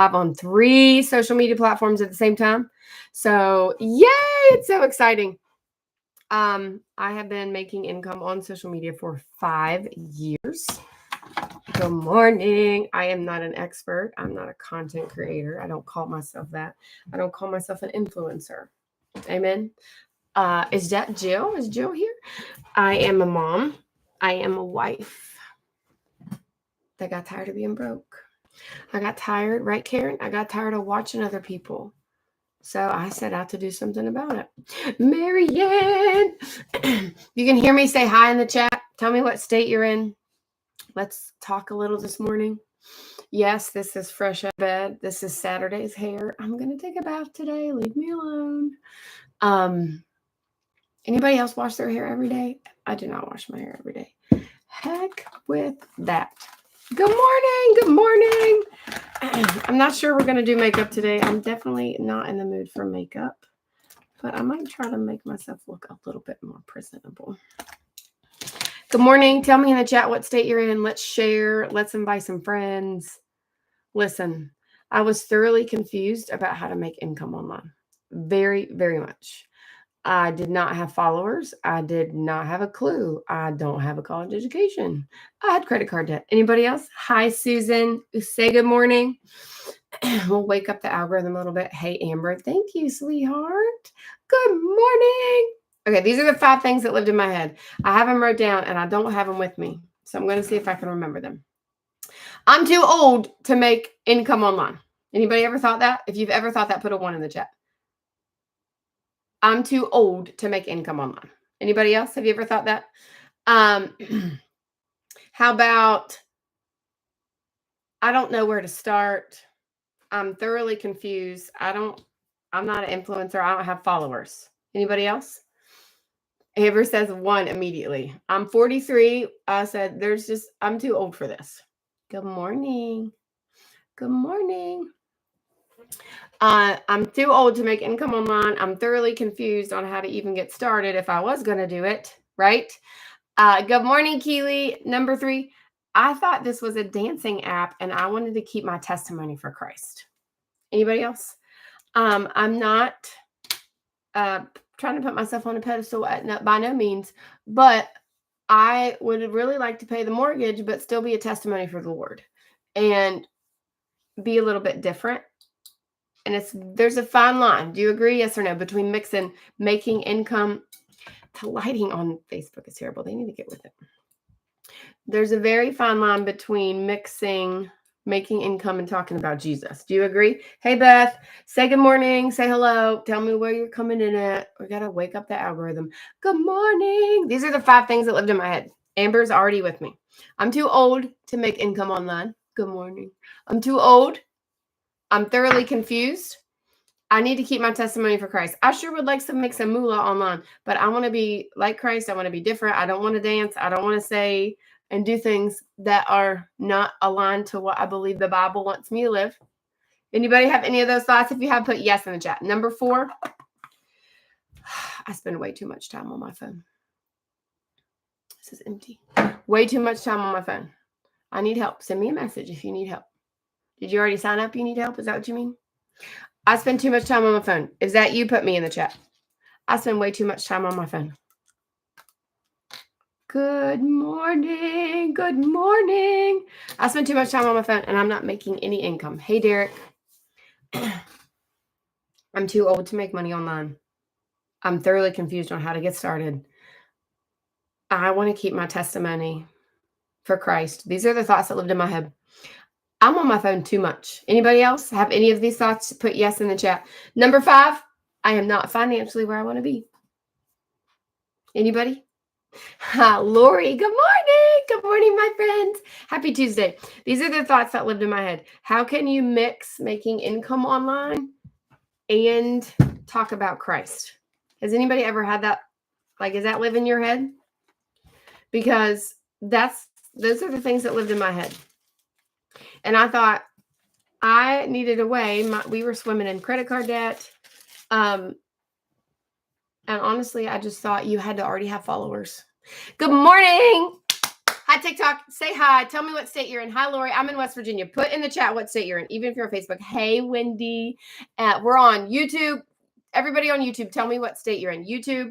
live on 3 social media platforms at the same time. So, yay, it's so exciting. I have been making income on social media for 5 years. Good morning. I am not an expert. I'm not a content creator. I don't call myself that. I don't call myself an influencer. Amen. Is that Jill? Is Jill here? I am a mom. I am a wife that got tired of being broke. I got tired, right, Karen? I got tired of watching other people. So I set out to do something about it. Marianne, you can hear me. Say hi in the chat. Tell me what state you're in. Let's talk a little this morning. Yes, this is fresh out of bed. This is Saturday's hair. I'm going to take a bath today. Leave me alone. Anybody else wash their hair every day? I do not wash my hair every day. Heck with that. Good morning. Good morning. I'm not sure we're going to do makeup today. I'm definitely not in the mood for makeup, but I might try to make myself look a little bit more presentable. Good morning. Tell me in the chat what state you're in. Let's share. Let's invite some friends. Listen, I was thoroughly confused about how to make income online. Very, very much. I did not have followers. I did not have a clue. I don't have a college education. I had credit card debt. Anybody else? Hi, Susan. Say good morning. We'll wake up the algorithm a little bit. Hey, Amber. Thank you, sweetheart. Good morning. Okay, these are the 5 things that lived in my head. I have them wrote down, and I don't have them with me. So I'm going to see if I can remember them. I'm too old to make income online. Anybody ever thought that? If you've ever thought that, put a 1 in the chat. I'm too old to make income online. Anybody else? Have you ever thought that? How about, I don't know where to start. I'm thoroughly confused. I'm not an influencer. I don't have followers. Anybody else? Amber says 1 immediately. I'm 43. I said, I'm too old for this. Good morning. Good morning. I'm too old to make income online. I'm thoroughly confused on how to even get started if I was going to do it, right? Good morning, Keely. Number 3, I thought this was a dancing app and I wanted to keep my testimony for Christ. Anybody else? I'm not trying to put myself on a pedestal by no means, but I would really like to pay the mortgage, but still be a testimony for the Lord and be a little bit different. And there's a fine line. Do you agree? Yes or no? Between making income. The lighting on Facebook is terrible. They need to get with it. There's a very fine line between making income and talking about Jesus. Do you agree? Hey, Beth, say good morning. Say hello. Tell me where you're coming in at. We got to wake up the algorithm. Good morning. These are the 5 things that lived in my head. Amber's already with me. I'm too old to make income online. Good morning. I'm too old. I'm thoroughly confused. I need to keep my testimony for Christ. I sure would like to make some moolah online, but I want to be like Christ. I want to be different. I don't want to dance. I don't want to say and do things that are not aligned to what I believe the Bible wants me to live. Anybody have any of those thoughts? If you have, put yes in the chat. Number 4, I spend way too much time on my phone. This is empty. Way too much time on my phone. I need help. Send me a message if you need help. Did you already sign up? You need help? Is that what you mean? I spend too much time on my phone. Is that you? Put me in the chat. I spend way too much time on my phone. Good morning. Good morning. I spend too much time on my phone and I'm not making any income. Hey, Derek. I'm too old to make money online. I'm thoroughly confused on how to get started. I want to keep my testimony for Christ. These are the thoughts that lived in my head. I'm on my phone too much. Anybody else have any of these thoughts? Put yes in the chat. Number 5, I am not financially where I want to be. Anybody? Lori, good morning. Good morning, my friends. Happy Tuesday. These are the thoughts that lived in my head. How can you mix making income online and talk about Christ? Has anybody ever had that? Like, does that live in your head? Because those are the things that lived in my head. And I thought I needed a way. We were swimming in credit card debt. And honestly, I just thought you had to already have followers. Good morning. Hi, TikTok. Say hi. Tell me what state you're in. Hi, Lori. I'm in West Virginia. Put in the chat what state you're in, even if you're on Facebook. Hey, Wendy. We're on YouTube. Everybody on YouTube, tell me what state you're in. YouTube,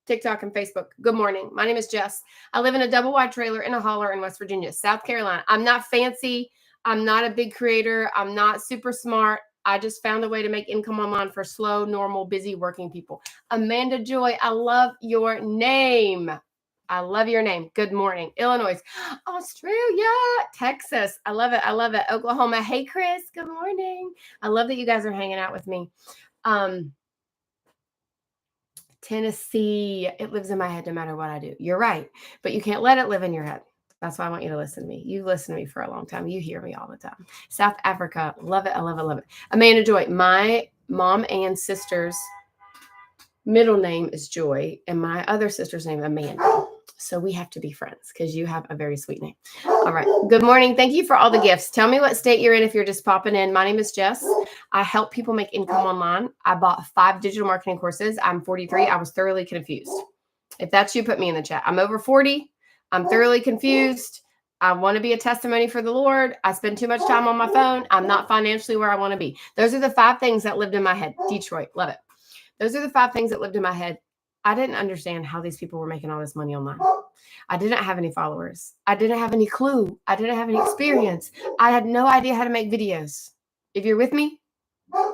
TikTok, and Facebook. Good morning. My name is Jess. I live in a double wide trailer in a holler in West Virginia, South Carolina. I'm not fancy. I'm not a big creator. I'm not super smart. I just found a way to make income online for slow, normal, busy working people. Amanda Joy, I love your name. I love your name. Good morning. Illinois, Australia, Texas. I love it. I love it. Oklahoma. Hey, Chris. Good morning. I love that you guys are hanging out with me. Tennessee. It lives in my head no matter what I do. You're right. But you can't let it live in your head. That's why I want you to listen to me. You listen to me for a long time. You hear me all the time. South Africa. Love it. I love it. Love it. Amanda Joy. My mom and sister's middle name is Joy, and my other sister's name Amanda. So we have to be friends because you have a very sweet name. All right. Good morning. Thank you for all the gifts. Tell me what state you're in if you're just popping in. My name is Jess. I help people make income online. I bought 5 digital marketing courses. I'm 43. I was thoroughly confused. If that's you, put me in the chat. I'm over 40. I'm thoroughly confused. I want to be a testimony for the Lord. I spend too much time on my phone. I'm not financially where I want to be. Those are the 5 things that lived in my head. Detroit. Love it. Those are the 5 things that lived in my head. I didn't understand how these people were making all this money online. I didn't have any followers. I didn't have any clue. I didn't have any experience. I had no idea how to make videos. If you're with me,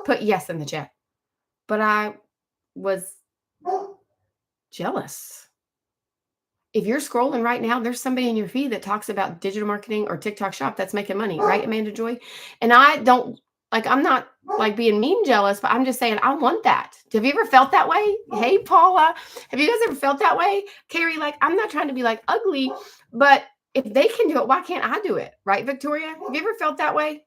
put yes in the chat. But I was jealous. If you're scrolling right now, there's somebody in your feed that talks about digital marketing or TikTok shop that's making money, right, Amanda Joy? And I don't, I'm not being mean jealous, but I'm just saying I want that. Have you ever felt that way? Hey, Paula, have you guys ever felt that way? Carrie, I'm not trying to be ugly, but if they can do it, why can't I do it? Right, Victoria? Have you ever felt that way?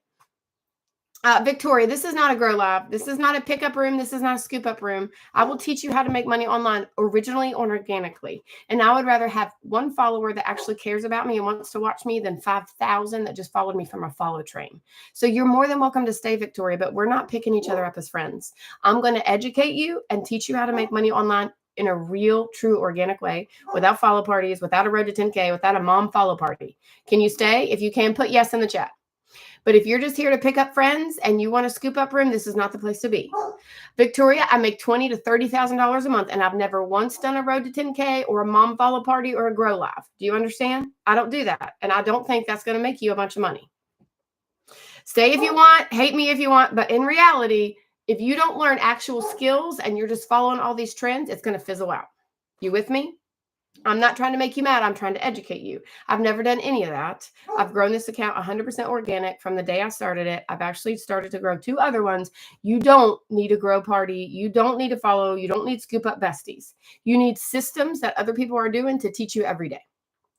Victoria, this is not a grow lab. This is not a pickup room. This is not a scoop up room. I will teach you how to make money online originally or organically. And I would rather have 1 follower that actually cares about me and wants to watch me than 5,000 that just followed me from a follow train. So you're more than welcome to stay, Victoria, but we're not picking each other up as friends. I'm going to educate you and teach you how to make money online in a real, true, organic way, without follow parties, without a road to 10K, without a mom follow party. Can you stay? If you can, put yes in the chat. But if you're just here to pick up friends and you want a scoop up room, this is not the place to be. Victoria, I make $20,000 to $30,000 a month, and I've never once done a road to 10K or a mom follow party or a grow live. Do you understand? I don't do that, and I don't think that's going to make you a bunch of money. Stay if you want, hate me if you want, but in reality, if you don't learn actual skills and you're just following all these trends, it's going to fizzle out. You with me? I'm not trying to make you mad. I'm trying to educate you. I've never done any of that. I've grown this account 100% organic from the day I started it. I've actually started to grow 2 other ones. You don't need a grow party. You don't need to follow. You don't need scoop up besties. You need systems that other people are doing to teach you every day.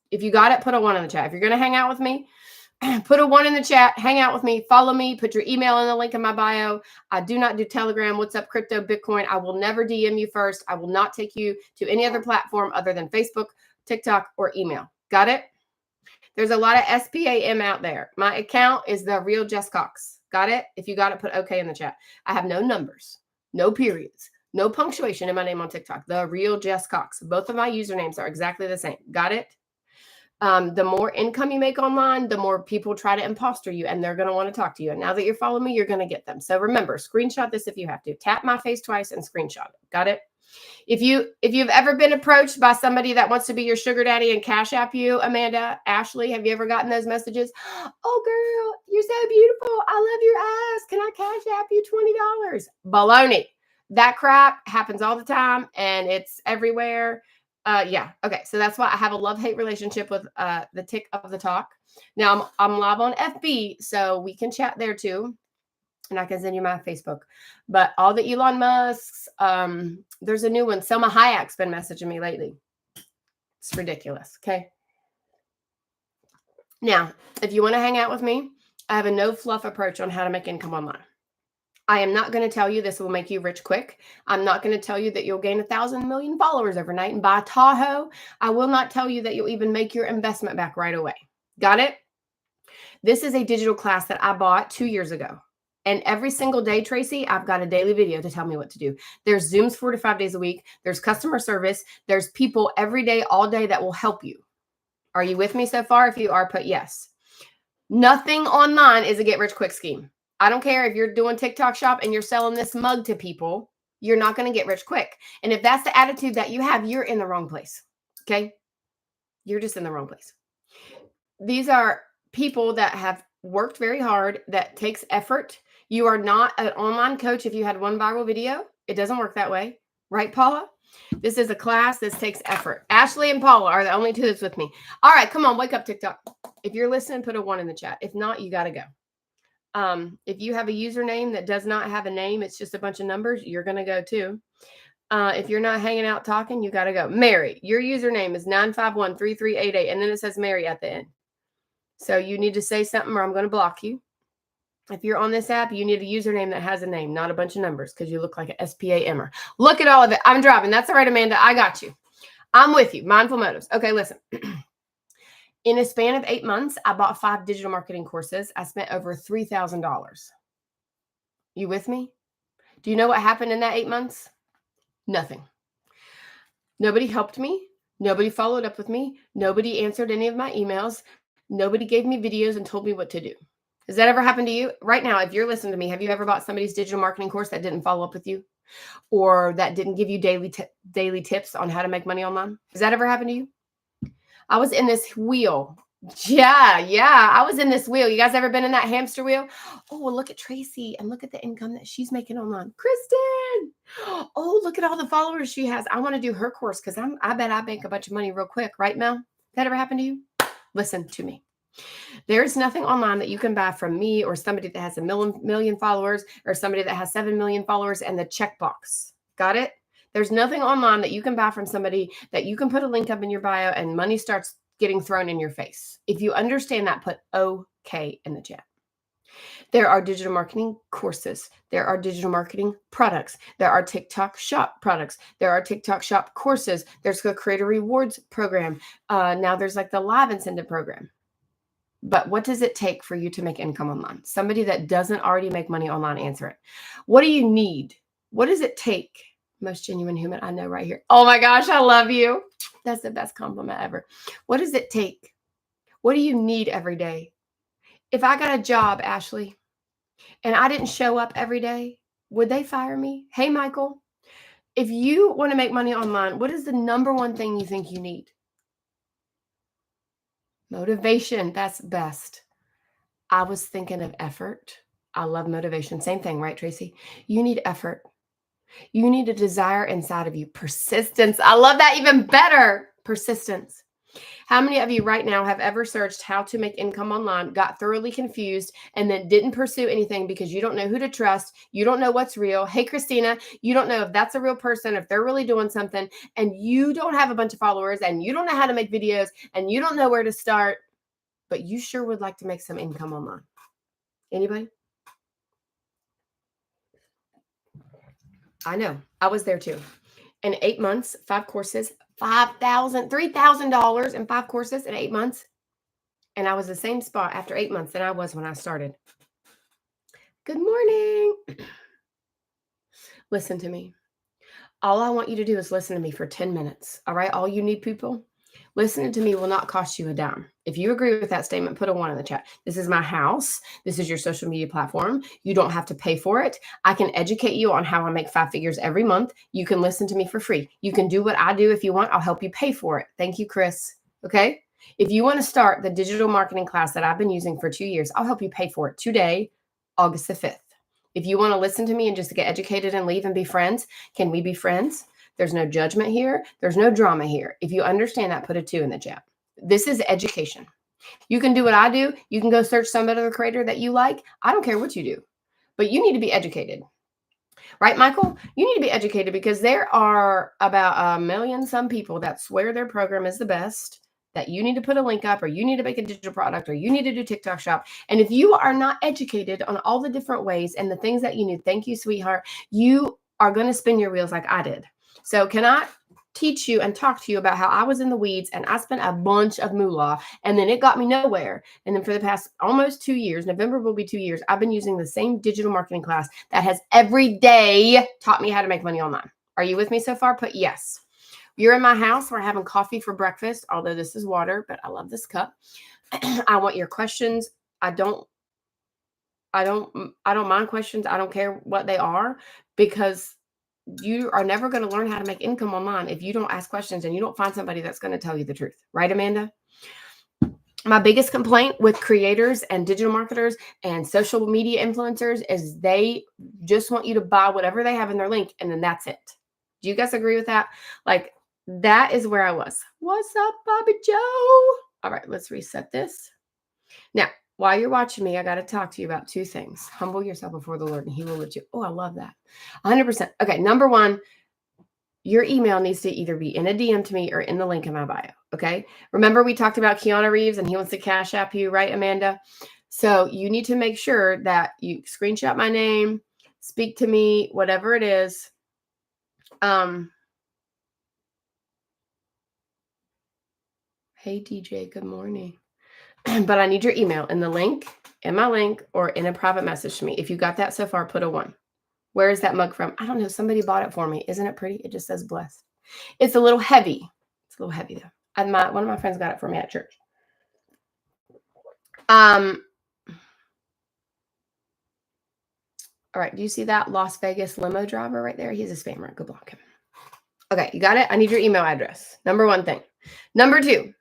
If you got it, put a 1 in the chat. If you're going to hang out with me, put a 1 in the chat, hang out with me, follow me, put your email in the link in my bio. I do not do Telegram, WhatsApp, crypto, Bitcoin. I will never DM you first. I will not take you to any other platform other than Facebook, TikTok, or email. Got it? There's a lot of SPAM out there. My account is The Real Jess Cox. Got it? If you got it, put okay in the chat. I have no numbers, no periods, no punctuation in my name on TikTok. The Real Jess Cox. Both of my usernames are exactly the same. Got it? The more income you make online, the more people try to imposter you, and they're going to want to talk to you. And now that you're following me, you're going to get them. So remember, screenshot this if you have to. Tap my face twice and screenshot it. Got it? If you've ever been approached by somebody that wants to be your sugar daddy and cash app you, Amanda, Ashley, have you ever gotten those messages? Oh, girl, you're so beautiful. I love your eyes. Can I cash app you $20? Baloney. That crap happens all the time, and it's everywhere. Yeah. Okay. So that's why I have a love-hate relationship with the Tick of the Talk. Now I'm live on FB, so we can chat there too. And I can send you my Facebook. But all the Elon Musks, there's a new one. Selma Hayek's been messaging me lately. It's ridiculous. Okay. Now, if you want to hang out with me, I have a no fluff approach on how to make income online. I am not going to tell you this will make you rich quick. I'm not going to tell you that you'll gain 1,000 million followers overnight and buy a Tahoe. I will not tell you that you'll even make your investment back right away. Got it? This is a digital class that I bought 2 years ago. And every single day, Tracy, I've got a daily video to tell me what to do. There's Zooms 4 to 5 days a week. There's customer service. There's people every day, all day that will help you. Are you with me so far? If you are, put yes. Nothing online is a get rich quick scheme. I don't care if you're doing TikTok shop and you're selling this mug to people, you're not going to get rich quick. And if that's the attitude that you have, you're in the wrong place. Okay? You're just in the wrong place. These are people that have worked very hard, that takes effort. You are not an online coach if you had one viral video. It doesn't work that way. Right, Paula? This is a class. This takes effort. Ashley and Paula are the only two that's with me. All right, come on, wake up, TikTok. If you're listening, put a 1 in the chat. If not, you got to go. If you have a username that does not have a name, it's just a bunch of numbers, you're going to go too. If you're not hanging out talking, you got to go. Mary, your username is 9513388, and then it says Mary at the end. So you need to say something or I'm going to block you. If you're on this app, you need a username that has a name, not a bunch of numbers, because you look like an SPA-Emmer. Look at all of it. I'm driving. That's all right, Amanda. I got you. I'm with you. Mindful motives. Okay, listen. In a span of 8 months, I bought 5 digital marketing courses. I spent over $3,000. You with me? Do you know what happened in that 8 months? Nothing. Nobody helped me. Nobody followed up with me. Nobody answered any of my emails. Nobody gave me videos and told me what to do. Has that ever happened to you? Right now, if you're listening to me, have you ever bought somebody's digital marketing course that didn't follow up with you? Or that didn't give you daily tips on how to make money online? Has that ever happened to you? I was in this wheel. Yeah. I was in this wheel. You guys ever been in that hamster wheel? Oh, well, look at Tracy and look at the income that she's making online. Kristen. Oh, look at all the followers she has. I want to do her course because I bet I make a bunch of money real quick. Right, Mel? That ever happened to you? Listen to me. There's nothing online that you can buy from me or somebody that has a million followers or somebody that has 7 million followers and the checkbox. Got it? There's nothing online that you can buy from somebody that you can put a link up in your bio and money starts getting thrown in your face. If you understand that, put okay in the chat. There are digital marketing courses. There are digital marketing products. There are TikTok shop products. There are TikTok shop courses. There's the Creator Rewards program. Now there's like the Live Incentive program. But what does it take for you to make income online? Somebody that doesn't already make money online, answer it. What do you need? What does it take? Most genuine human I know right here. Oh my gosh, I love you. That's the best compliment ever. What does it take? What do you need every day? If I got a job, Ashley, and I didn't show up every day, would they fire me? Hey, Michael, if you want to make money online, what is the number one thing you think you need? Motivation. That's best. I was thinking of effort. I love motivation. Same thing, right, Tracy? You need effort. You need a desire inside of you. Persistence. I love that even better. Persistence. How many of you right now have ever searched how to make income online, got thoroughly confused, and then didn't pursue anything because you don't know who to trust? You don't know what's real. Hey, Christina, you don't know if that's a real person, if they're really doing something, and you don't have a bunch of followers, and you don't know how to make videos, and you don't know where to start, but you sure would like to make some income online. Anybody? I know. I was there too. In 8 months, 5 courses, $3,000 in 5 courses in 8 months. And I was the same spot after 8 months than I was when I started. Good morning. Listen to me. All I want you to do is listen to me for 10 minutes. All right. All you need, people. Listening to me will not cost you a dime. If you agree with that statement, put a 1 in the chat. This is my house. This is your social media platform. You don't have to pay for it. I can educate you on how I make 5 figures every month. You can listen to me for free. You can do what I do if you want. I'll help you pay for it. Thank you, Chris. Okay. If you want to start the digital marketing class that I've been using for 2 years, I'll help you pay for it today, August the 5th. If you want to listen to me and just get educated and leave and be friends, can we be friends? There's no judgment here. There's no drama here. If you understand that, put a 2 in the chat. This is education. You can do what I do. You can go search some other creator that you like. I don't care what you do, but you need to be educated. Right, Michael? You need to be educated because there are about 1 million some people that swear their program is the best, that you need to put a link up or you need to make a digital product or you need to do TikTok shop. And if you are not educated on all the different ways and the things that you need, thank you, sweetheart, you are going to spin your wheels like I did. So can I teach you and talk to you about how I was in the weeds and I spent a bunch of moolah and then it got me nowhere. And then for the past almost 2 years, November will be 2 years, I've been using the same digital marketing class that has every day taught me how to make money online. Are you with me so far? Put yes. You're in my house. We're having coffee for breakfast, although this is water, but I love this cup. I want your questions. I don't mind questions. I don't care what they are, because you are never going to learn how to make income online if you don't ask questions and you don't find somebody that's going to tell you the truth. Right, Amanda? My biggest complaint with creators and digital marketers and social media influencers is they just want you to buy whatever they have in their link, and then that's it. Do you guys agree with that? Like, that is where I was. What's up, Bobby Joe? All right, let's reset this. Now, while you're watching me, I got to talk to you about two things. Humble yourself before the Lord, and he will lift you. Oh, I love that. 100%. Okay, number one, your email needs to either be in a DM to me or in the link in my bio. Okay. Remember, we talked about Keanu Reeves and he wants to Cash App you, right, Amanda? So you need to make sure that you screenshot my name, speak to me, whatever it is. Hey, DJ, good morning. But I need your email in the link, in my link, or in a private message to me. If you got that so far, put a 1. Where is that mug from? I don't know. Somebody bought it for me. Isn't it pretty? It just says blessed. It's a little heavy. It's a little heavy though. One of my friends got it for me at church. All right. Do you see that Las Vegas limo driver right there? He's a spammer. Go block him. Okay, you got it? I need your email address. Number one thing. Number two,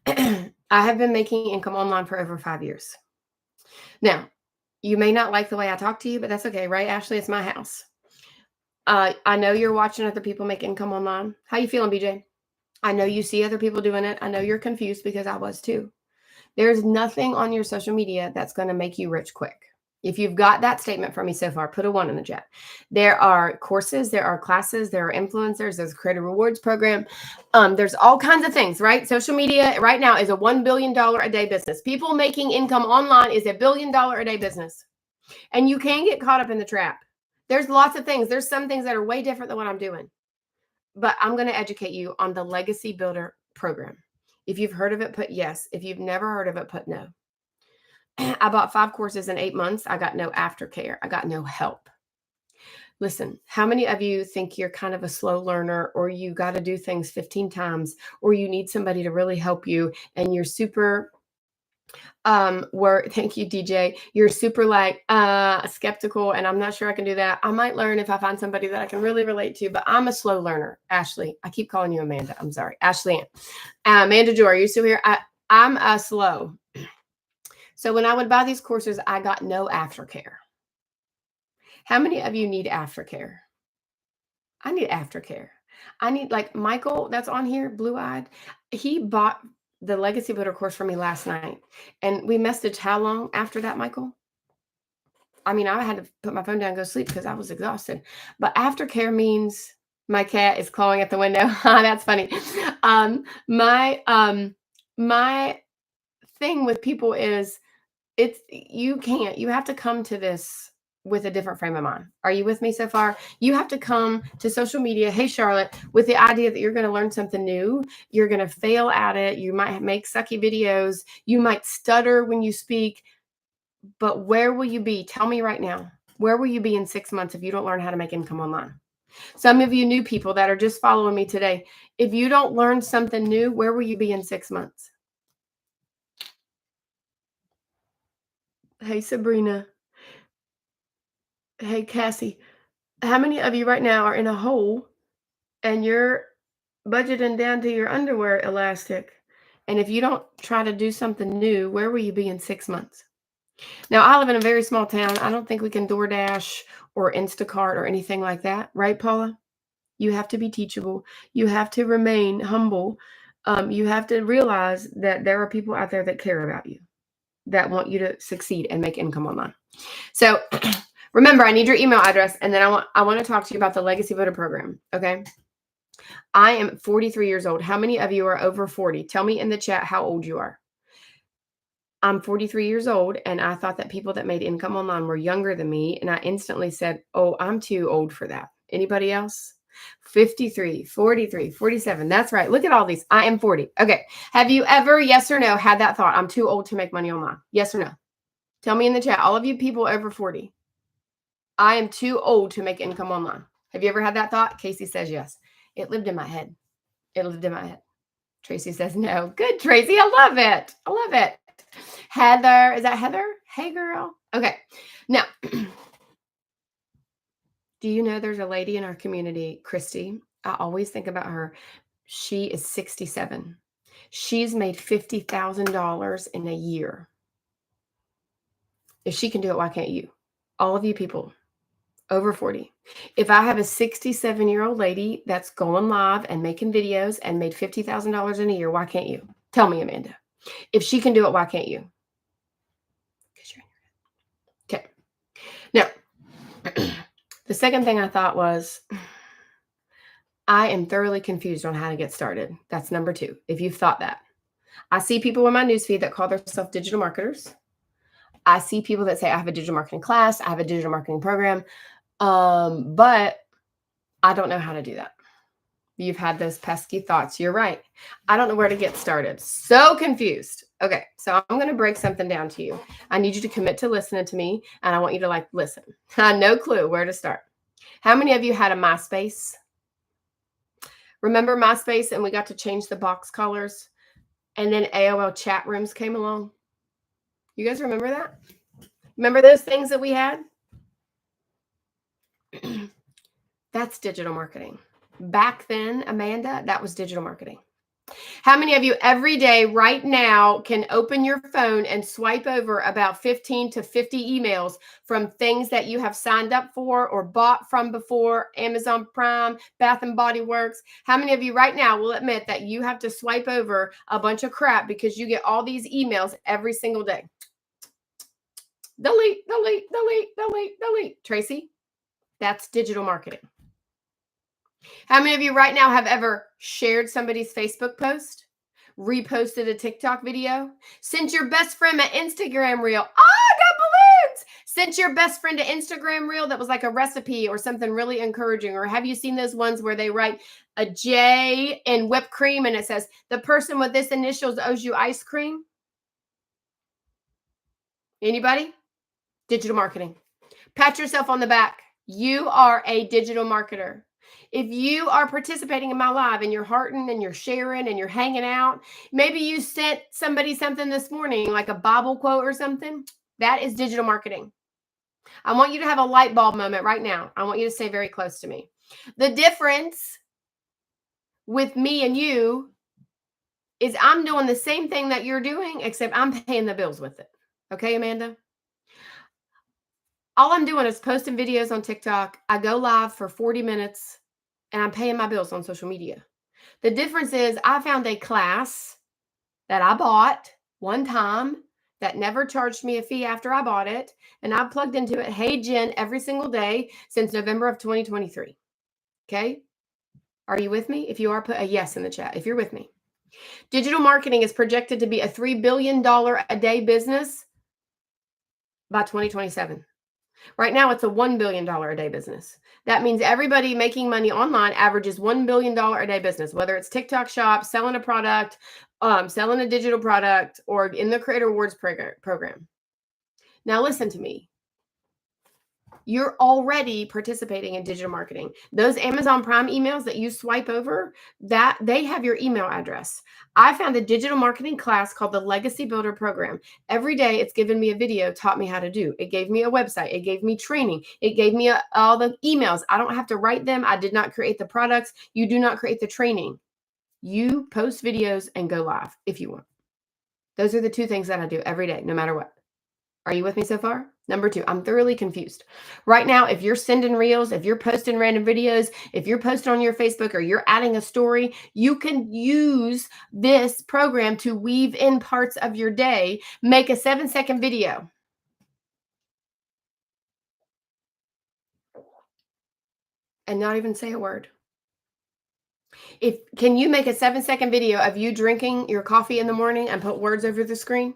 I have been making income online for over 5 years. Now, you may not like the way I talk to you, but that's okay, right, Ashley? It's my house. I know you're watching other people make income online. How you feeling, BJ? I know you see other people doing it. I know you're confused because I was too. There's nothing on your social media that's going to make you rich quick. If you've got that statement from me so far, put a 1 in the chat. There are courses, there are classes, there are influencers, there's a creator rewards program. There's all kinds of things, right? Social media right now is a $1 billion a day business. People making income online is a $1 billion a day business. And you can get caught up in the trap. There's lots of things. There's some things that are way different than what I'm doing. But I'm going to educate you on the Legacy Builder program. If you've heard of it, put yes. If you've never heard of it, put no. I bought 5 courses in 8 months. I got no aftercare. I got no help. Listen, how many of you think you're kind of a slow learner, or you got to do things 15 times, or you need somebody to really help you, and you're super thank you, DJ. You're super like skeptical, and I'm not sure I can do that. I might learn if I find somebody that I can really relate to, but I'm a slow learner. Ashley, I keep calling you Amanda. I'm sorry. Ashley Ann. Amanda Joy, are you still here? I'm slow. So when I would buy these courses, I got no aftercare. How many of you need aftercare? I need aftercare. I need, like Michael that's on here, blue-eyed. He bought the Legacy Builder course for me last night. And we messaged how long after that, Michael? I mean, I had to put my phone down and go sleep because I was exhausted. But aftercare means my cat is clawing at the window. That's funny. My thing with people is you have to come to this with a different frame of mind. Are you with me so far? You have to come to social media, hey Charlotte, with the idea that you're going to learn something new. You're going to fail at it. You might make sucky videos. You might stutter when you speak. But where will you be? Tell me right now. Where will you be in 6 months if you don't learn how to make income online? Some of you new people that are just following me today, if you don't learn something new, where will you be in 6 months? Hey, Sabrina. Hey, Cassie. How many of you right now are in a hole and you're budgeting down to your underwear elastic? And if you don't try to do something new, where will you be in 6 months? Now, I live in a very small town. I don't think we can DoorDash or Instacart or anything like that. Right, Paula? You have to be teachable. You have to remain humble. You have to realize that there are people out there that care about you, that want you to succeed and make income online. So remember, I need your email address, and then I want to talk to you about the Legacy Builder program, okay? I am 43 years old. How many of you are over 40? Tell me in the chat how old you are. I'm 43 years old, and I thought that people that made income online were younger than me, and I instantly said, oh, I'm too old for that. Anybody else? 53, 43, 47. That's right. Look at all these. I am 40. Okay. Have you ever, yes or no, had that thought? I'm too old to make money online. Yes or no? Tell me in the chat. All of you people over 40. I am too old to make income online. Have you ever had that thought? Casey says yes. It lived in my head. It lived in my head. Tracy says no. Good, Tracy. I love it. I love it. Heather. Is that Heather? Hey, girl. Okay. Now, do you know there's a lady in our community, Christy? I always think about her. She is 67. She's made $50,000 in a year. If she can do it, why can't you? All of you people over 40. If I have a 67-year-old lady that's going live and making videos and made $50,000 in a year, why can't you? Tell me, Amanda. If she can do it, why can't you? Because you're in your head. Okay. Now, the second thing I thought was, I am thoroughly confused on how to get started. That's number 2. If you've thought that. I see people in my newsfeed that call themselves digital marketers. I see people that say, I have a digital marketing class. I have a digital marketing program. But I don't know how to do that. You've had those pesky thoughts. You're right. I don't know where to get started. So confused. Okay. So I'm going to break something down to you. I need you to commit to listening to me. And I want you to listen. I have no clue where to start. How many of you had a MySpace? Remember MySpace and we got to change the box colors? And then AOL chat rooms came along. You guys remember that? Remember those things that we had? That's digital marketing. Back then, Amanda, that was digital marketing. How many of you every day right now can open your phone and swipe over about 15 to 50 emails from things that you have signed up for or bought from before, Amazon Prime, Bath and Body Works? How many of you right now will admit that you have to swipe over a bunch of crap because you get all these emails every single day? Delete, delete, delete, delete, delete. Tracy, that's digital marketing. How many of you right now have ever shared somebody's Facebook post, reposted a TikTok video, sent your best friend an Instagram reel? Oh, I got balloons! Sent your best friend an Instagram reel that was like a recipe or something really encouraging. Or have you seen those ones where they write a J in whipped cream and it says, the person with this initials owes you ice cream? Anybody? Digital marketing. Pat yourself on the back. You are a digital marketer. If you are participating in my live and you're hearting and you're sharing and you're hanging out, maybe you sent somebody something this morning, like a Bible quote or something, that is digital marketing. I want you to have a light bulb moment right now. I want you to stay very close to me. The difference with me and you is I'm doing the same thing that you're doing, except I'm paying the bills with it. Okay, Amanda? All I'm doing is posting videos on TikTok. I go live for 40 minutes and I'm paying my bills on social media. The difference is I found a class that I bought one time that never charged me a fee after I bought it. And I plugged into it, Hey Jen, every single day since November of 2023. Okay. Are you with me? If you are, put a yes in the chat. If you're with me. Digital marketing is projected to be a $3 billion a day business by 2027. Right now, it's a $1 billion a day business. That means everybody making money online averages $1 billion a day business, whether it's TikTok shop, selling a product, selling a digital product, or in the Creator Rewards program. Now, listen to me. You're already participating in digital marketing. Those Amazon Prime emails that you swipe over, that they have your email address. I found a digital marketing class called the Legacy Builder Program. Every day it's given me a video, taught me how to do. It gave me a website. It gave me training. It gave me all the emails. I don't have to write them. I did not create the products. You do not create the training. You post videos and go live if you want. Those are the 2 things that I do every day, no matter what. Are you with me so far? Number 2, I'm thoroughly confused. Right now, if you're sending reels, if you're posting random videos, if you're posting on your Facebook or you're adding a story, you can use this program to weave in parts of your day, make a 7-second video. And not even say a word. Can you make a 7-second video of you drinking your coffee in the morning and put words over the screen?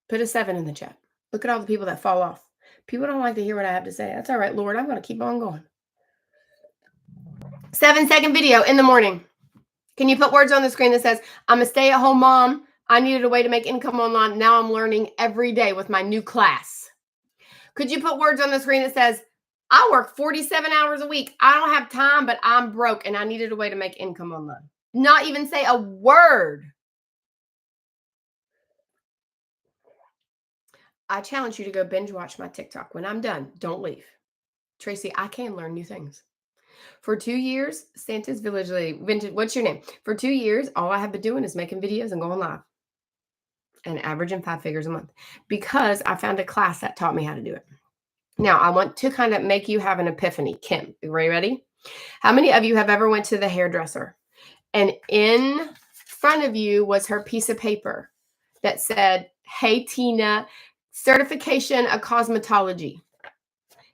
Put a 7 in the chat. Look at all the people that fall off. People don't like to hear what I have to say. That's all right, Lord. I'm going to keep on going. 7-second video in the morning. Can you put words on the screen that says, I'm a stay-at-home mom. I needed a way to make income online. Now I'm learning every day with my new class. Could you put words on the screen that says, I work 47 hours a week. I don't have time, but I'm broke and I needed a way to make income online. Not even say a word. I challenge you to go binge watch my TikTok. When I'm done, don't leave. Tracy, I can learn new things. For 2 years, Santa's Village Lady, what's your name? For 2 years, all I have been doing is making videos and going live and averaging 5 figures a month because I found a class that taught me how to do it. Now, I want to kind of make you have an epiphany. Kim, are you ready? How many of you have ever went to the hairdresser and in front of you was her piece of paper that said, "Hey, Tina, certification of cosmetology."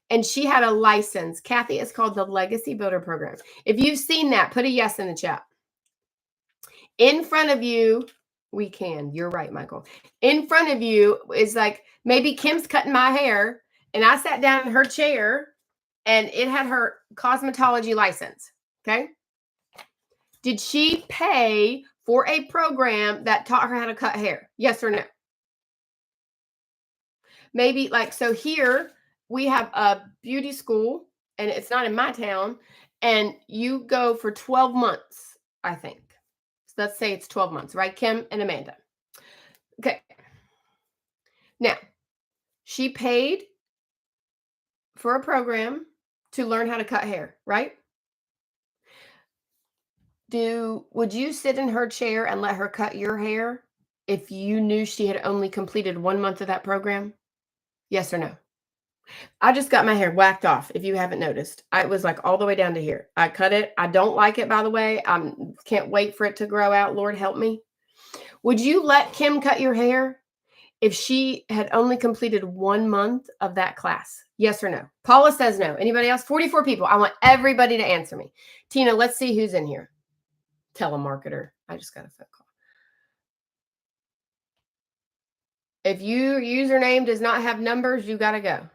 And she had a license. Kathy, it's called the Legacy Builder Program. If you've seen that, put a yes in the chat. In front of you, we can. You're right, Michael. In front of you is like maybe Kim's cutting my hair, and I sat down in her chair, and it had her cosmetology license. Okay. Did she pay for a program that taught her how to cut hair? Yes or no? Maybe like, so here we have a beauty school and it's not in my town, and you go for 12 months, I think. So let's say it's 12 months, right, Kim and Amanda? Okay. Now, she paid for a program to learn how to cut hair, right? Would you sit in her chair and let her cut your hair if you knew she had only completed 1 month of that program? Yes or no? I just got my hair whacked off, if you haven't noticed. It was like all the way down to here. I cut it. I don't like it, by the way. I can't wait for it to grow out. Lord help me. Would you let Kim cut your hair if she had only completed 1 month of that class? Yes or no? Paula says no. Anybody else? 44 people. I want everybody to answer me. Tina, let's see who's in here. Telemarketer. I just got a phone call. If your username does not have numbers, you got to go.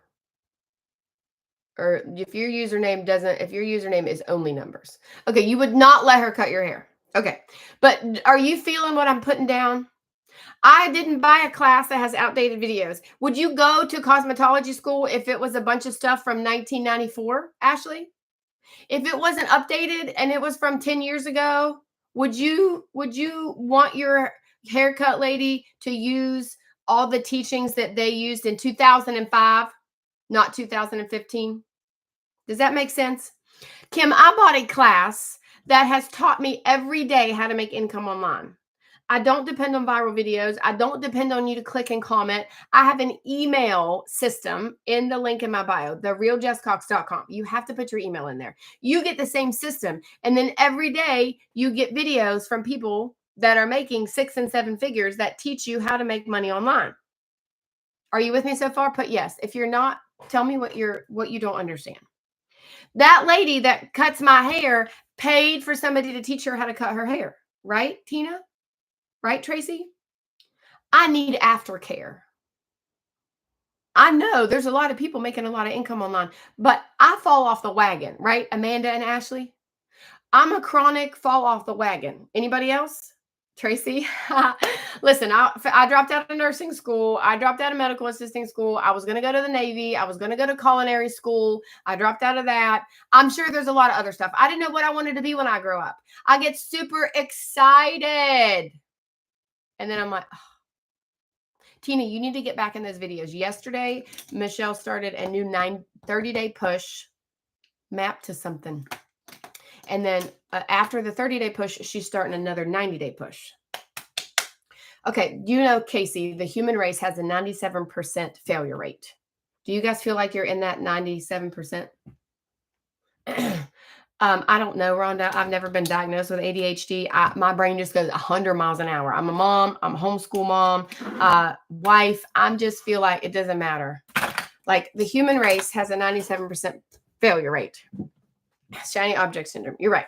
Or if your username is only numbers. Okay, you would not let her cut your hair. Okay. But are you feeling what I'm putting down? I didn't buy a class that has outdated videos. Would you go to cosmetology school if it was a bunch of stuff from 1994, Ashley? If it wasn't updated and it was from 10 years ago, would you want your haircut lady to use all the teachings that they used in 2005, not 2015? Does that make sense? Kim, I bought a class that has taught me every day how to make income online. I don't depend on viral videos. I don't depend on you to click and comment. I have an email system in the link in my bio, therealjesscox.com. You have to put your email in there. You get the same system. And then every day you get videos from people that are making 6 and 7 figures that teach you how to make money online. Are you with me so far? Put yes. If you're not, tell me what you don't understand. That lady that cuts my hair paid for somebody to teach her how to cut her hair, right, Tina? Right, Tracy? I need aftercare. I know there's a lot of people making a lot of income online, but I fall off the wagon, right, Amanda and Ashley? I'm a chronic fall off the wagon. Anybody else? Tracy? Listen, I dropped out of nursing school. I dropped out of medical assisting school. I was going to go to the Navy. I was going to go to culinary school. I dropped out of that. I'm sure there's a lot of other stuff. I didn't know what I wanted to be when I grew up. I get super excited. And then I'm like, oh. Tina, you need to get back in those videos. Yesterday, Michelle started a new 30-day push map to something. And then after the 30-day push, she's starting another 90-day push. Okay, you know, Casey, the human race has a 97% failure rate. Do you guys feel like you're in that 97%? I don't know, Rhonda. I've never been diagnosed with ADHD. My brain just goes 100 miles an hour. I'm a mom. I'm a homeschool mom, wife. I just feel like it doesn't matter. Like the human race has a 97% failure rate. Shiny object syndrome. You're right.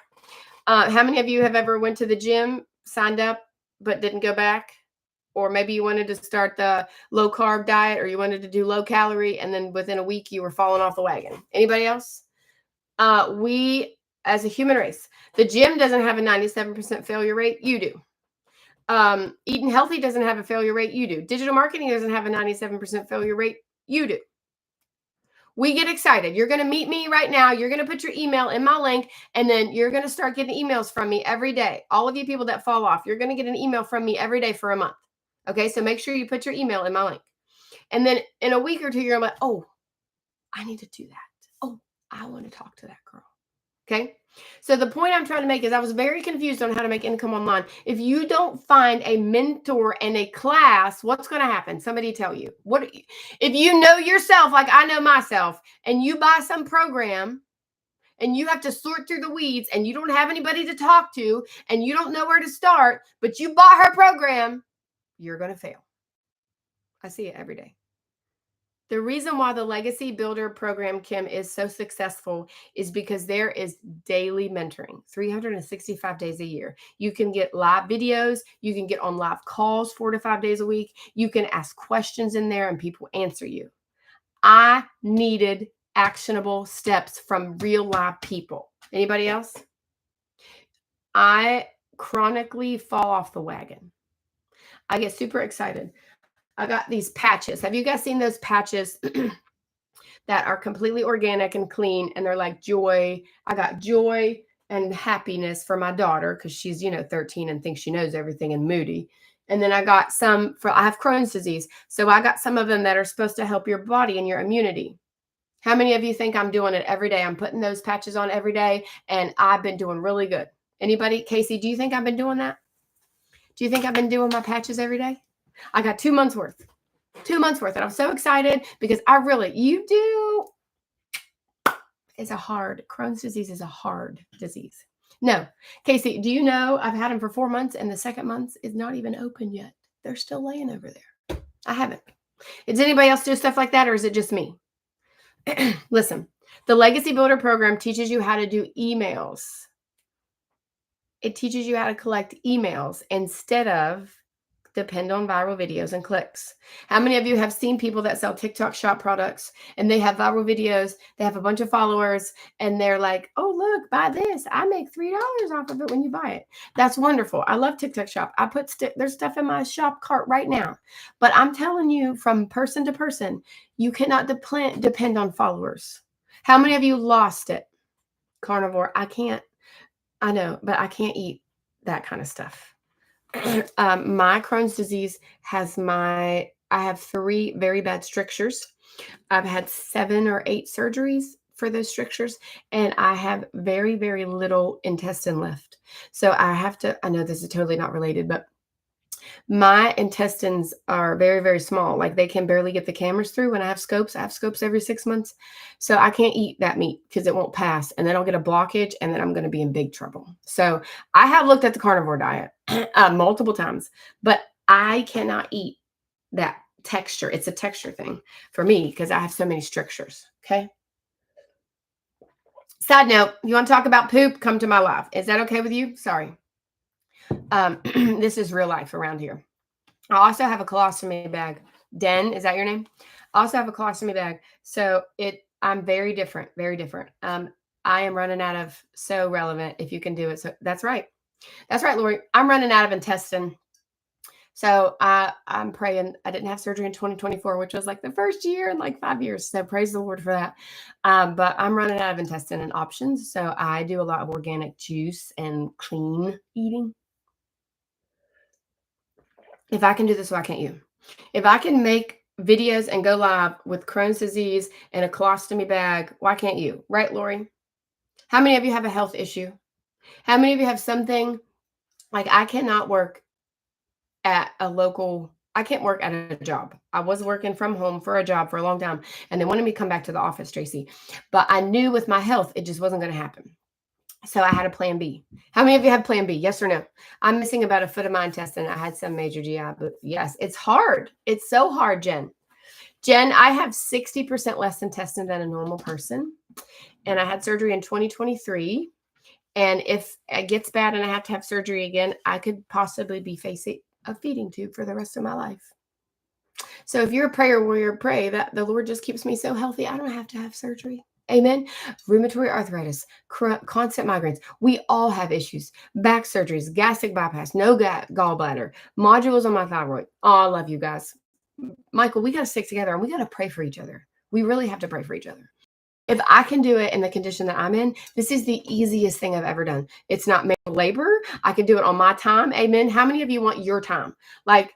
How many of you have ever went to the gym, signed up, but didn't go back? Or maybe you wanted to start the low carb diet, or you wanted to do low calorie, and then within a week you were falling off the wagon. Anybody else? We, as a human race, the gym doesn't have a 97% failure rate. You do. Eating healthy doesn't have a failure rate. You do. Digital marketing doesn't have a 97% failure rate. You do. We get excited. You're going to meet me right now. You're going to put your email in my link, and then you're going to start getting emails from me every day. All of you people that fall off, you're going to get an email from me every day for a month. Okay, so make sure you put your email in my link. And then in a week or two, you're like, oh, I need to do that. Oh, I want to talk to that girl. Okay. So the point I'm trying to make is I was very confused on how to make income online. If you don't find a mentor and a class, what's going to happen? Somebody tell you. What if you know yourself like I know myself, and you buy some program and you have to sort through the weeds and you don't have anybody to talk to and you don't know where to start, but you bought her program, you're going to fail. I see it every day. The reason why the Legacy Builder program, Kim, is so successful is because there is daily mentoring, 365 days a year. You can get live videos. You can get on live calls 4 to 5 days a week. You can ask questions in there and people answer you. I needed actionable steps from real live people. Anybody else? I chronically fall off the wagon. I get super excited. I got these patches. Have you guys seen those patches that are completely organic and clean? And they're like joy. I got joy and happiness for my daughter because she's, 13 and thinks she knows everything and moody. And then I got some I have Crohn's disease. So I got some of them that are supposed to help your body and your immunity. How many of you think I'm doing it every day? I'm putting those patches on every day and I've been doing really good. Anybody? Casey, do you think I've been doing that? Do you think I've been doing my patches every day? I got 2 months worth. 2 months worth. And I'm so excited because you do. Crohn's disease is a hard disease. No. Casey, do you know I've had them for 4 months and the second month is not even open yet? They're still laying over there. I haven't. Does anybody else do stuff like that or is it just me? Listen, the Legacy Builder program teaches you how to do emails. It teaches you how to collect emails instead of depend on viral videos and clicks. How many of you have seen people that sell TikTok shop products and they have viral videos, they have a bunch of followers and they're like, oh, look, buy this. I make $3 off of it when you buy it. That's wonderful. I love TikTok shop. I put there's stuff in my shop cart right now, but I'm telling you from person to person, you cannot depend on followers. How many of you lost it? Carnivore. I know, but I can't eat that kind of stuff. My Crohn's disease I have 3 very bad strictures. I've had 7 or 8 surgeries for those strictures, and I have very, very little intestine left. So I know this is totally not related, but my intestines are very, very small. Like they can barely get the cameras through when I have scopes. I have scopes every 6 months. So I can't eat that meat because it won't pass. And then I'll get a blockage and then I'm going to be in big trouble. So I have looked at the carnivore diet multiple times, but I cannot eat that texture. It's a texture thing for me because I have so many strictures. Okay. Side note, you want to talk about poop? Come to my live. Is that okay with you? Sorry. This is real life around here. I also have a colostomy bag. Den, is that your name? I also have a colostomy bag. So I'm very different, very different. I am running out of so relevant if you can do it. So that's right. That's right, Lori. I'm running out of intestine. So I'm praying. I didn't have surgery in 2024, which was like the first year in like 5 years. So praise the Lord for that. But I'm running out of intestine and options. So I do a lot of organic juice and clean eating. If I can do this, why can't you? If I can make videos and go live with Crohn's disease and a colostomy bag, why can't you? Right, Lori? How many of you have a health issue? How many of you have something like I cannot work at I can't work at a job. I was working from home for a job for a long time and they wanted me to come back to the office, Tracy. But I knew with my health, it just wasn't going to happen. So I had a plan B. How many of you have plan B? Yes or no? I'm missing about a foot of my intestine. I had some major GI, but yes, it's hard. It's so hard, Jen. Jen, I have 60% less intestine than a normal person. And I had surgery in 2023. And if it gets bad and I have to have surgery again, I could possibly be facing a feeding tube for the rest of my life. So if you're a prayer warrior, pray that the Lord just keeps me so healthy, I don't have to have surgery. Amen. Rheumatoid arthritis, constant migraines. We all have issues. Back surgeries, gastric bypass, no gallbladder, modules on my thyroid. Oh, I love you guys. Michael, we got to stick together and we got to pray for each other. We really have to pray for each other. If I can do it in the condition that I'm in, this is the easiest thing I've ever done. It's not manual labor. I can do it on my time. Amen. How many of you want your time? Like,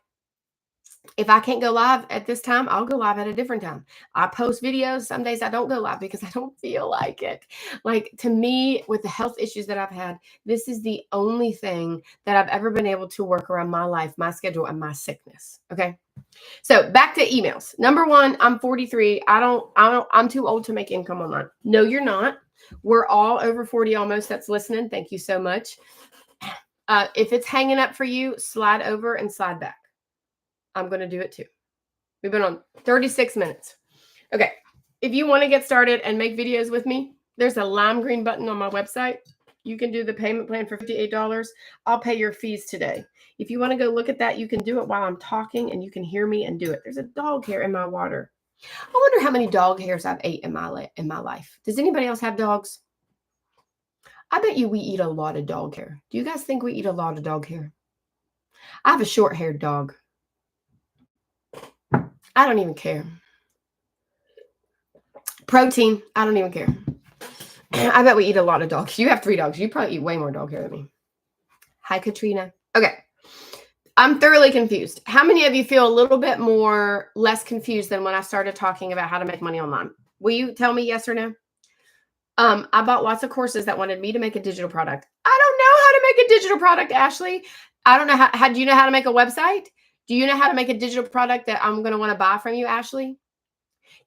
if I can't go live at this time, I'll go live at a different time. I post videos. Some days I don't go live because I don't feel like it. Like, to me, with the health issues that I've had, this is the only thing that I've ever been able to work around my life, my schedule, and my sickness. Okay. So back to emails. Number one, I'm 43. I'm too old to make income online. No, you're not. We're all over 40 almost that's listening. Thank you so much. If it's hanging up for you, slide over and slide back. I'm going to do it too. We've been on 36 minutes. Okay. If you want to get started and make videos with me, there's a lime green button on my website. You can do the payment plan for $58. I'll pay your fees today. If you want to go look at that, you can do it while I'm talking and you can hear me and do it. There's a dog hair in my water. I wonder how many dog hairs I've ate in my life. Does anybody else have dogs? I bet you we eat a lot of dog hair. Do you guys think we eat a lot of dog hair? I have a short-haired dog. I don't even care. Protein, I don't even care. I bet we eat a lot of dogs. You have 3 dogs. You probably eat way more dog hair than me. Hi, Katrina. Okay. I'm thoroughly confused. How many of you feel a little bit less confused than when I started talking about how to make money online? Will you tell me yes or no? I bought lots of courses that wanted me to make a digital product. I don't know how to make a digital product, Ashley. I don't know how do you know how to make a website? Do you know how to make a digital product that I'm going to want to buy from you, Ashley?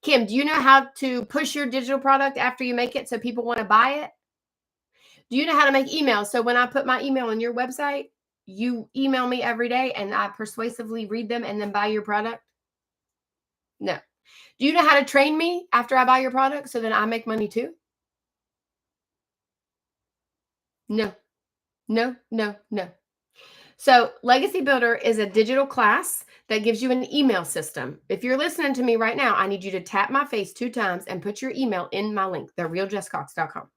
Kim, do you know how to push your digital product after you make it so people want to buy it? Do you know how to make emails? So when I put my email on your website, you email me every day and I persuasively read them and then buy your product? No. Do you know how to train me after I buy your product so that I make money too? No, no, no, no. So Legacy Builder is a digital class that gives you an email system. If you're listening to me right now, I need you to tap my face 2 times and put your email in my link, therealjesscox.com.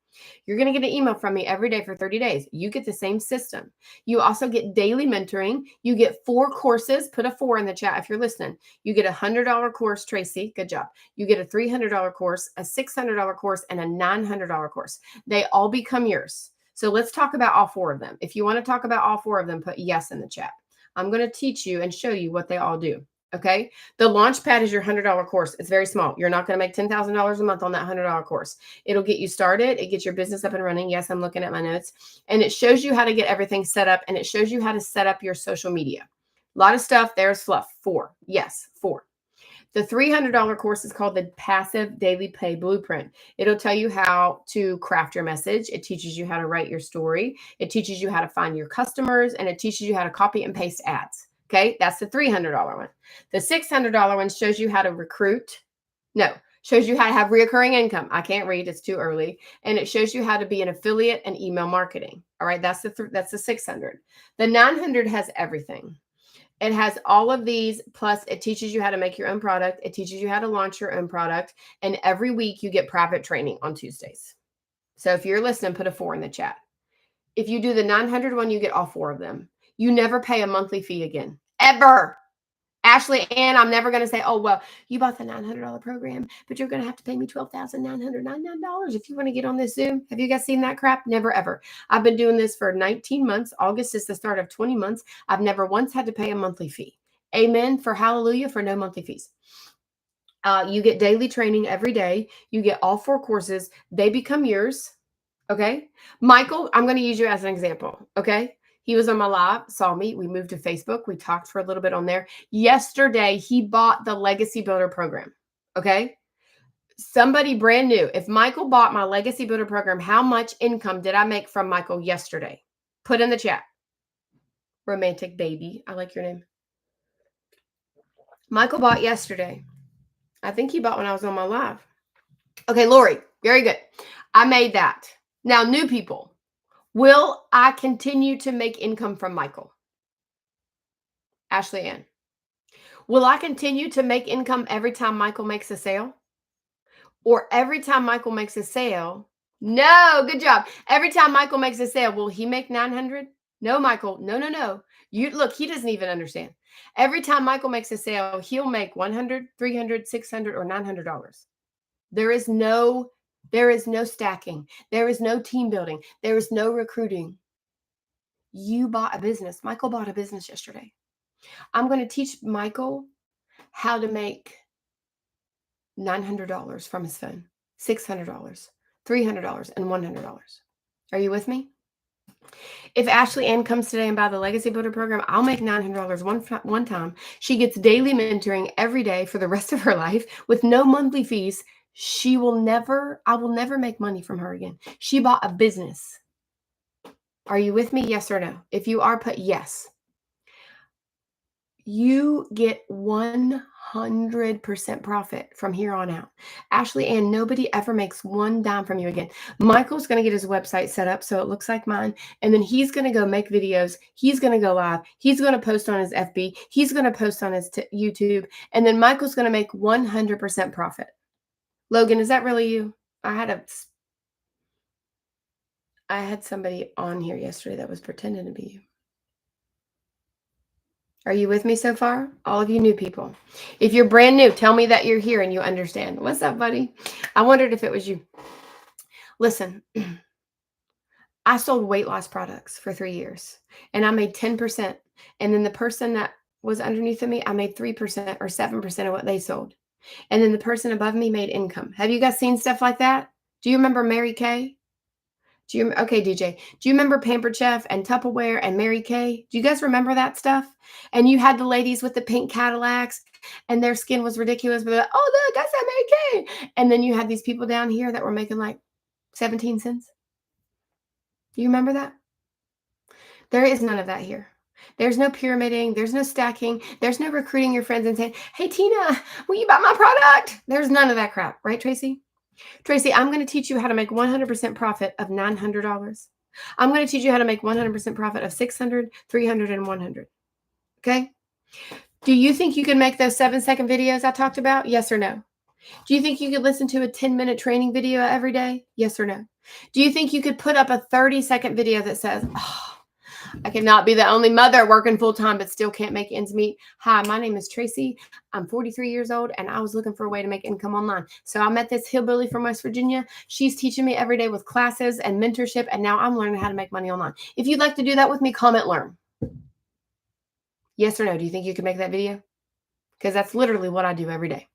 You're going to get an email from me every day for 30 days. You get the same system. You also get daily mentoring. You get 4 courses. Put a 4 in the chat if you're listening. You get a $100 course, Tracy. Good job. You get a $300 course, a $600 course, and a $900 course. They all become yours. So let's talk about all 4 of them. If you want to talk about all 4 of them, put yes in the chat. I'm going to teach you and show you what they all do. Okay. The Launchpad is your $100 course. It's very small. You're not going to make $10,000 a month on that $100 course. It'll get you started. It gets your business up and running. Yes, I'm looking at my notes. And it shows you how to get everything set up. And it shows you how to set up your social media. A lot of stuff. There's fluff. 4. Yes, 4. The $300 course is called the Passive Daily Pay Blueprint. It'll tell you how to craft your message. It teaches you how to write your story. It teaches you how to find your customers, and it teaches you how to copy and paste ads. Okay, that's the $300 one. The $600 one shows you how to recruit. No, shows you how to have reoccurring income. I can't read; it's too early. And it shows you how to be an affiliate and email marketing. All right, that's the 600. The 900 has everything. It has all of these, plus it teaches you how to make your own product. It teaches you how to launch your own product. And every week you get private training on Tuesdays. So if you're listening, put a 4 in the chat. If you do the 900 one, you get all 4 of them. You never pay a monthly fee again, ever. Ashley Ann, I'm never going to say, oh, well, you bought the $900 program, but you're going to have to pay me $12,999 if you want to get on this Zoom. Have you guys seen that crap? Never, ever. I've been doing this for 19 months. August is the start of 20 months. I've never once had to pay a monthly fee. Amen for hallelujah for no monthly fees. You get daily training every day. You get all 4 courses. They become yours. Okay. Michael, I'm going to use you as an example. Okay. He was on my live, saw me. We moved to Facebook. We talked for a little bit on there. Yesterday, he bought the Legacy Builder program. Okay. Somebody brand new. If Michael bought my Legacy Builder program, how much income did I make from Michael yesterday? Put in the chat. Romantic baby. I like your name. Michael bought yesterday. I think he bought when I was on my live. Okay, Lori. Very good. I made that. Now, new people. Will I continue to make income from Michael? Ashley Ann. Will I continue to make income every time Michael makes a sale? Or every time Michael makes a sale? No, good job. Every time Michael makes a sale, will he make 900? No, Michael. No. You look, he doesn't even understand. Every time Michael makes a sale, he'll make $100, $300, $600, or $900. There is no There is no stacking. There is no team building. There is no recruiting. You bought a business. Michael bought a business yesterday. I'm going to teach Michael how to make $900 from his phone, $600, $300, and $100. Are you with me? If Ashley Ann comes today and buy the Legacy Builder program, I'll make $900 one time. She gets daily mentoring every day for the rest of her life with no monthly fees. I will never make money from her again. She bought a business. Are you with me? Yes or no? If you are, put yes. You get 100% profit from here on out. Ashley Ann, nobody ever makes one dime from you again. Michael's going to get his website set up so it looks like mine. And then he's going to go make videos. He's going to go live. He's going to post on his FB. He's going to post on his YouTube. And then Michael's going to make 100% profit. Logan, is that really you? I had somebody on here yesterday that was pretending to be you. Are you with me so far? All of you new people. If you're brand new, tell me that you're here and you understand. What's up, buddy? I wondered if it was you. Listen, I sold weight loss products for 3 years and I made 10%. And then the person that was underneath of me, I made 3% or 7% of what they sold. And then the person above me made income. Have you guys seen stuff like that? Do you remember Mary Kay? Okay, DJ, do you remember Pampered Chef and Tupperware and Mary Kay? Do you guys remember that stuff? And you had the ladies with the pink Cadillacs and their skin was ridiculous, but like, oh, look, that's that Mary Kay. And then you had these people down here that were making like 17 cents. Do you remember that? There is none of that here. There's no pyramiding. There's no stacking. There's no recruiting your friends and saying, hey, Tina, will you buy my product? There's none of that crap. Right, Tracy? Tracy, I'm going to teach you how to make 100% profit of $900. I'm going to teach you how to make 100% profit of $600, $300, and $100. Okay? Do you think you can make those 7-second videos I talked about? Yes or no? Do you think you could listen to a 10-minute training video every day? Yes or no? Do you think you could put up a 30-second video that says, oh, I cannot be the only mother working full-time but still can't make ends meet. Hi, my name is Tracy. I'm 43 years old and I was looking for a way to make income online. So I met this hillbilly from West Virginia. She's teaching me every day with classes and mentorship, and now I'm learning how to make money online. If you'd like to do that with me, comment learn. Yes or no? Do you think you could make that video? Because that's literally what I do every day.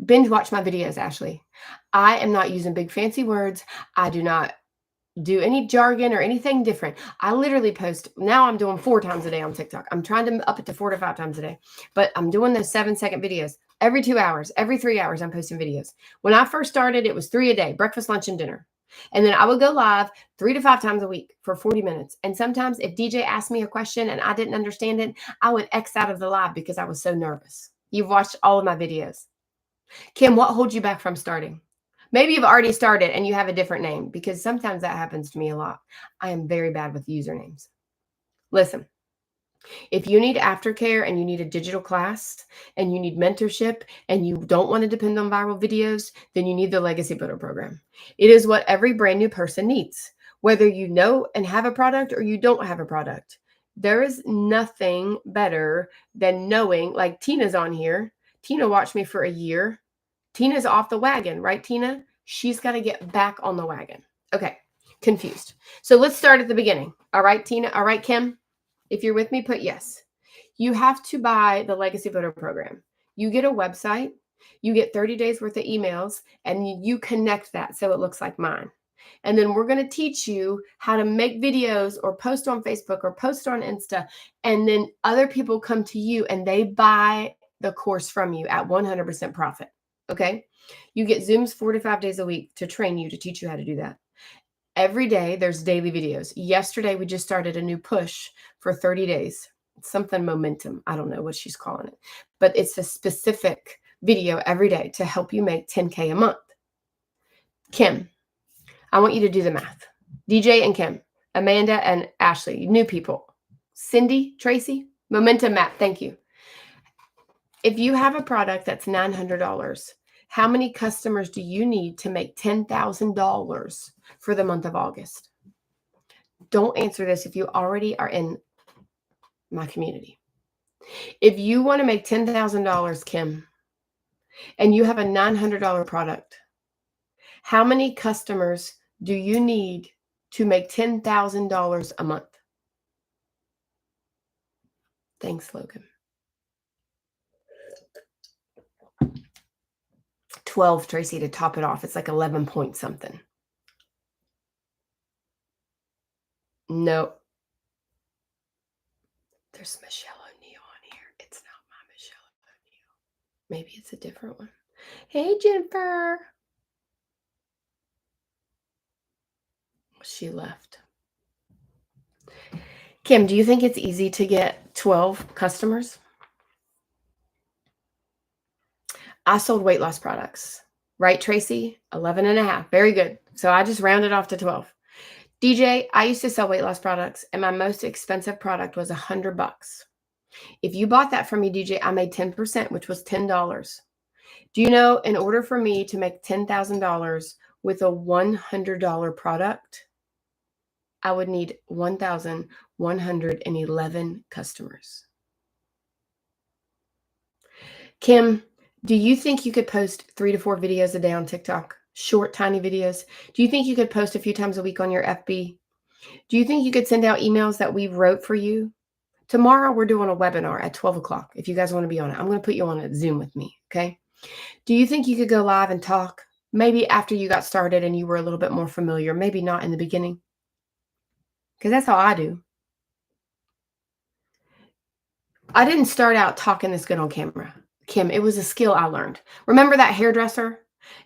Binge watch my videos, Ashley. I am not using big fancy words. I do not do any jargon or anything different. I literally post. Now I'm doing 4 times a day on TikTok. I'm trying to up it to 4 to 5 times a day, but I'm doing those 7-second videos every 2 hours, every 3 hours. I'm posting videos. When I first started, it was 3 a day, breakfast, lunch, and dinner. And then I would go live 3 to 5 times a week for 40 minutes. And sometimes if DJ asked me a question and I didn't understand it, I would X out of the live because I was so nervous. You've watched all of my videos. Kim, what holds you back from starting? Maybe you've already started and you have a different name, because sometimes that happens to me a lot. I am very bad with usernames. Listen, if you need aftercare and you need a digital class and you need mentorship and you don't want to depend on viral videos, then you need the Legacy Builder program. It is what every brand new person needs, whether you know and have a product or you don't have a product. There is nothing better than knowing, like Tina's on here. Tina watched me for a year. Tina's off the wagon, right, Tina? She's got to get back on the wagon. Okay, confused. So let's start at the beginning. All right, Tina. All right, Kim. If you're with me, put yes. You have to buy the Legacy Builder program. You get a website. You get 30 days worth of emails, and you connect that so it looks like mine. And then we're going to teach you how to make videos or post on Facebook or post on Insta. And then other people come to you and they buy the course from you at 100% profit. Okay. You get Zooms 4 to 5 days a week to train you, to teach you how to do that. Every day there's daily videos. Yesterday, we just started a new push for 30 days. It's something momentum. I don't know what she's calling it, but it's a specific video every day to help you make 10K a month. Kim, I want you to do the math. DJ and Kim, Amanda and Ashley, new people. Cindy, Tracy, momentum map. Thank you. If you have a product that's $900, how many customers do you need to make $10,000 for the month of August? Don't answer this if you already are in my community. If you want to make $10,000, Kim, and you have a $900 product, How many customers do you need to make $10,000 a month? Thanks, Logan. 12, Tracy, to top it off. It's like 11 point something. Nope. There's Michelle O'Neill on here. It's not my Michelle O'Neill. Maybe it's a different one. Hey, Jennifer. She left. Kim, do you think it's easy to get 12 customers? I sold weight loss products. Right, Tracy? 11 and a half. Very good. So I just rounded off to 12. DJ, I used to sell weight loss products, and my most expensive product was $100. If you bought that from me, DJ, I made 10%, which was $10. Do you know, in order for me to make $10,000 with a $100 product, I would need 1,111 customers. Kim, do you think you could post 3 to 4 videos a day on TikTok? Short, tiny videos? Do you think you could post a few times a week on your FB? Do you think you could send out emails that we wrote for you? Tomorrow, we're doing a webinar at 12 o'clock. If you guys want to be on it, I'm going to put you on a Zoom with me, okay? Do you think you could go live and talk? Maybe after you got started and you were a little bit more familiar, maybe not in the beginning. Because that's how I do. I didn't start out talking this good on camera, Kim. It was a skill I learned. Remember that hairdresser?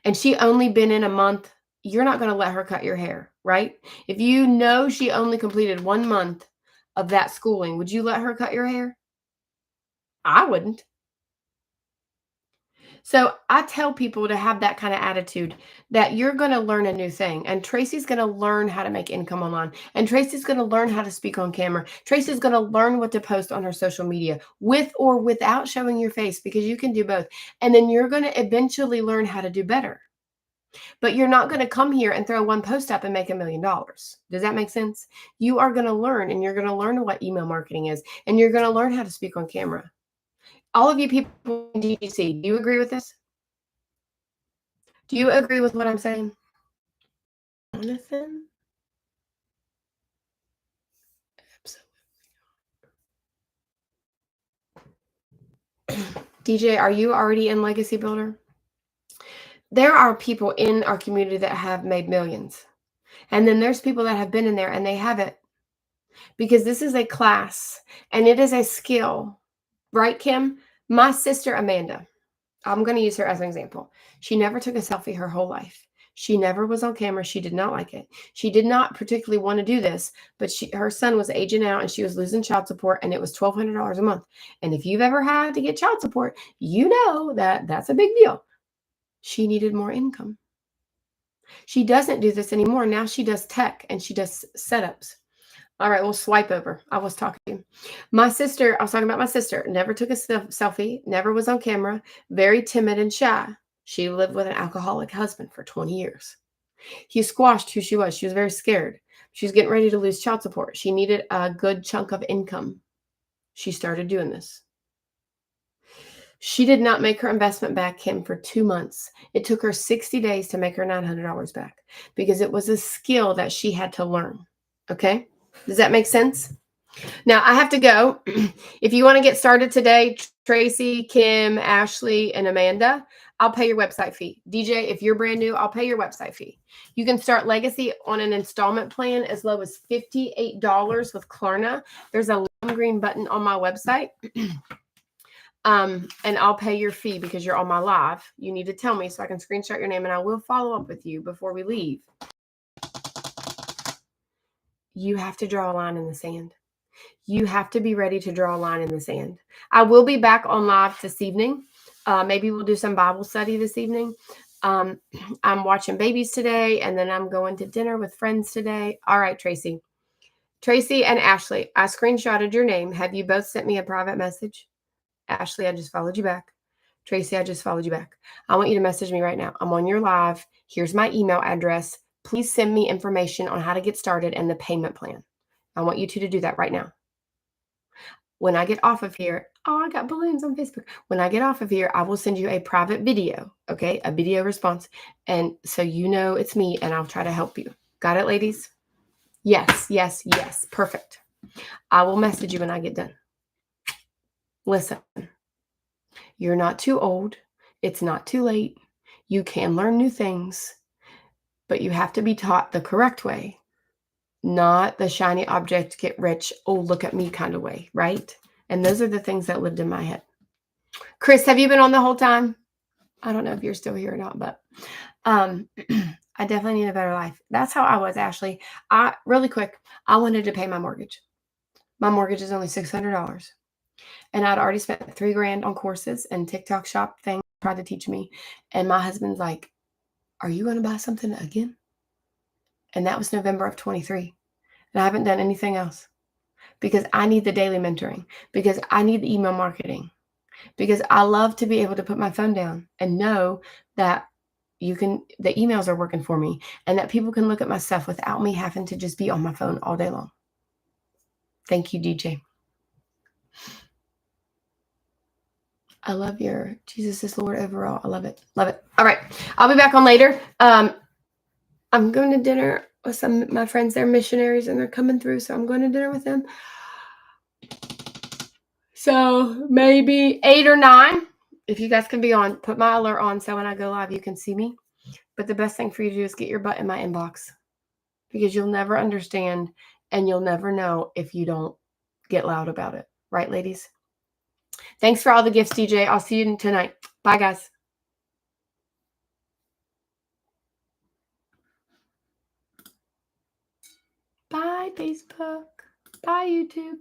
And she only been in a month. You're not going to let her cut your hair, right? If you know she only completed 1 month of that schooling, would you let her cut your hair? I wouldn't. So I tell people to have that kind of attitude, that you're going to learn a new thing. And Tracy's going to learn how to make income online. And Tracy's going to learn how to speak on camera. Tracy's going to learn what to post on her social media with or without showing your face, because you can do both. And then you're going to eventually learn how to do better. But you're not going to come here and throw one post up and make $1 million. Does that make sense? You are going to learn, and you're going to learn what email marketing is, and you're going to learn how to speak on camera. All of you people in DTC, do you agree with this? Do you agree with what I'm saying? Jonathan? Absolutely. DJ, are you already in Legacy Builder? There are people in our community that have made millions. And then there's people that have been in there and they haven't. Because this is a class and it is a skill. Right, Kim? My sister, Amanda, I'm going to use her as an example. She never took a selfie her whole life. She never was on camera. She did not like it. She did not particularly want to do this, but her son was aging out and she was losing child support, and it was $1,200 a month. And if you've ever had to get child support, you know that that's a big deal. She needed more income. She doesn't do this anymore. Now she does tech and she does setups. All right, we'll swipe over. I was talking. I was talking about my sister. Never took a selfie, never was on camera, very timid and shy. She lived with an alcoholic husband for 20 years. He squashed who she was. She was very scared. She was getting ready to lose child support. She needed a good chunk of income. She started doing this. She did not make her investment back, Kim, for 2 months. It took her 60 days to make her $900 back, because it was a skill that she had to learn. Okay? Does that make sense? Now, I have to go. If you want to get started today, Tracy, Kim, Ashley, and Amanda, I'll pay your website fee. DJ, if you're brand new, I'll pay your website fee. You can start Legacy on an installment plan as low as $58 with Klarna. There's a lime green button on my website. And I'll pay your fee because you're on my live. You need to tell me so I can screenshot your name, and I will follow up with you before we leave. You have to draw a line in the sand. You have to be ready to draw a line in the sand. I will be back on live this evening. Maybe we'll do some Bible study this evening. I'm watching babies today, and then I'm going to dinner with friends today. All right, Tracy. Tracy and Ashley, I screenshotted your name. Have you both sent me a private message? Ashley, I just followed you back. Tracy, I just followed you back. I want you to message me right now. I'm on your live. Here's my email address. Please send me information on how to get started and the payment plan. I want you two to do that right now. When I get off of here, oh, I got balloons on Facebook. When I get off of here, I will send you a private video, okay? A video response. And so you know it's me and I'll try to help you. Got it, ladies? Yes, yes, yes. Perfect. I will message you when I get done. Listen, you're not too old. It's not too late. You can learn new things, but you have to be taught the correct way, not the shiny object, get rich, oh, look at me kind of way, right? And those are the things that lived in my head. Chris, have you been on the whole time? I don't know if you're still here or not, but I definitely need a better life. That's how I was, Ashley. Really quick, I wanted to pay my mortgage. My mortgage is only $600. And I'd already spent $3,000 on courses and TikTok shop things tried to teach me. And my husband's like, are you going to buy something again? And that was November of 23. And I haven't done anything else because I need the daily mentoring, because I need the email marketing, because I love to be able to put my phone down and know that the emails are working for me and that people can look at my stuff without me having to just be on my phone all day long. Thank you, DJ. I love your Jesus is Lord overall. I love it. Love it. All right. I'll be back on later. I'm going to dinner with some of my friends. They're missionaries and they're coming through. So I'm going to dinner with them. So maybe 8 or 9. If you guys can be on, put my alert on so when I go live, you can see me. But the best thing for you to do is get your butt in my inbox because you'll never understand and you'll never know if you don't get loud about it. Right, ladies? Thanks for all the gifts, DJ. I'll see you tonight. Bye, guys. Bye, Facebook. Bye, YouTube.